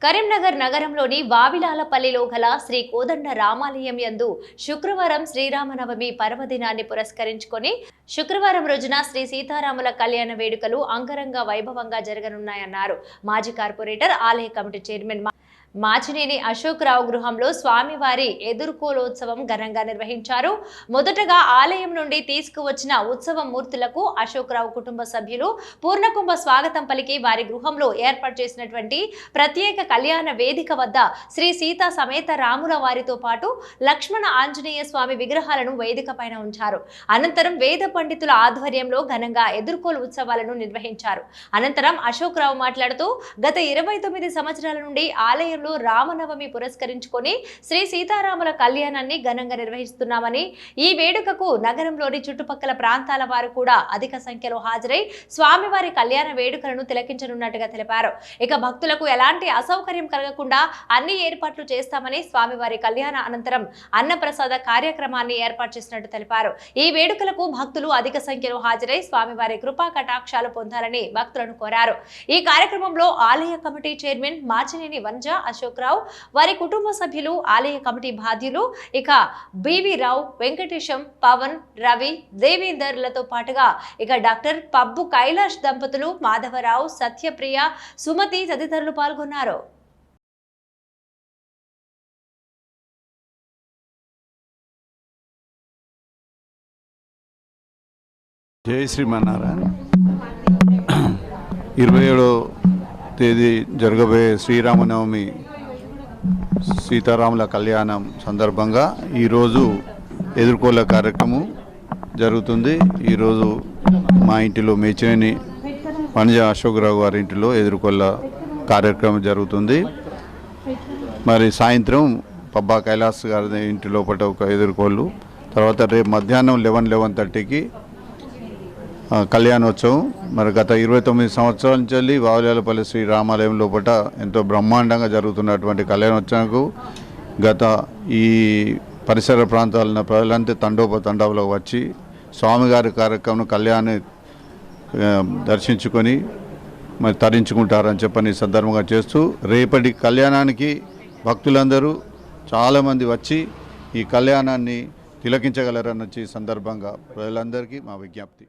కరీంనగర్ నగరంలోని వావిలాలపల్లిలో గల శ్రీ కోదండ రామాలయం యందు శుక్రవారం శ్రీరామనవమి పర్వదినాన్ని పురస్కరించుకొని శుక్రవారం రోజున శ్రీ సీతారాముల కళ్యాణ వేడుకలు అంగరంగ వైభవంగా జరగనున్నాయన్నారు మాజీ కార్పొరేటర్ ఆలయ కమిటీ చైర్మన్ మాచినేని అశోక్ రావు గృహంలో స్వామివారి ఎదుర్కోలోత్సవం ఘనంగా నిర్వహించారు. మొదటగా ఆలయం నుండి తీసుకువచ్చిన ఉత్సవ మూర్తులకు అశోక్ రావు కుటుంబ సభ్యులు పూర్ణకుంభ స్వాగతం పలికి వారి గృహంలో ఏర్పాటు చేసినటువంటి ప్రత్యేక కళ్యాణ వేదిక వద్ద శ్రీ సీతా సమేత రాముల వారితో పాటు లక్ష్మణ ఆంజనేయ స్వామి విగ్రహాలను వేదిక పైన ఉంచారు. అనంతరం వేద పండితుల ఆధ్వర్యంలో ఘనంగా ఎదుర్కోలు ఉత్సవాలను నిర్వహించారు. అనంతరం అశోక్ రావు మాట్లాడుతూ గత 29 సంవత్సరాల నుండి ఆలయం రామనవమి పురస్కరించుకొని శ్రీ సీతారాముల కళ్యాణాన్ని ఘనంగా నిర్వహిస్తున్నామని, ఈ వేడుకకు నగరంలోని చుట్టుపక్కల ప్రాంతాల వారు కూడా అధిక సంఖ్యలో హాజరై స్వామివారి కళ్యాణ వేడుకలను తిలకించనున్నట్టుగా తెలిపారు. ఇక భక్తులకు ఎలాంటి అసౌకర్యం కలగకుండా అన్ని ఏర్పాట్లు చేస్తామని, స్వామివారి కళ్యాణ అనంతరం అన్నప్రసాద కార్యక్రమాన్ని ఏర్పాటు చేసినట్టు తెలిపారు. ఈ వేడుకలకు భక్తులు అధిక సంఖ్యలో హాజరై స్వామివారి కృపా కటాక్షాలు పొందాలని భక్తులను కోరారు. ఈ కార్యక్రమంలో ఆలయ కమిటీ చైర్మన్ మాచినేని వంజ అశోక్ రావు, వారి కుటుంబ సభ్యులు, ఆలయ కమిటీ బాధ్యులు, ఇక బివి రావు, వెంకటేశం, పవన్, రవి, దేవేందర్లతో పాటుగా ఇక డాక్టర్ పబ్బు కైలాష్ దంపతులు, మాధవరావు, సత్యప్రియ, సుమతి తదితరులు పాల్గొన్నారు. జై శ్రీమన్నారాయణ. 27వ తేదీ జరగబోయే శ్రీరామనవమి సీతారాముల కళ్యాణం సందర్భంగా ఈరోజు ఎదుర్కోల కార్యక్రమం జరుగుతుంది. ఈరోజు మా ఇంటిలో మేచినేని వనజ అశోక్ రావు గారి ఇంటిలో ఎదుర్కోల కార్యక్రమం జరుగుతుంది. మరి సాయంత్రం పబ్బా కైలాస్ గారి ఇంటి లోపల ఒక ఎదుర్కోళ్ళు, తర్వాత రేపు మధ్యాహ్నం 11:30కి కళ్యాణోత్సవం. మరి గత 29 సంవత్సరాల నుంచి వావిలాలపల్లి శ్రీ రామాలయం లోపల ఎంతో బ్రహ్మాండంగా జరుగుతున్నటువంటి కళ్యాణోత్సవంకు గత ఈ పరిసర ప్రాంతాల ప్రజలంతా తండోపతండాలో వచ్చి స్వామివారి కార్యక్రమం కళ్యాణాన్ని దర్శించుకొని మరి తరించుకుంటారని చెప్పని సందర్భంగా చేస్తూ రేపటి కళ్యాణానికి భక్తులందరూ చాలామంది వచ్చి ఈ కళ్యాణాన్ని తిలకించగలరన్న సందర్భంగా ప్రజలందరికీ మా విజ్ఞప్తి.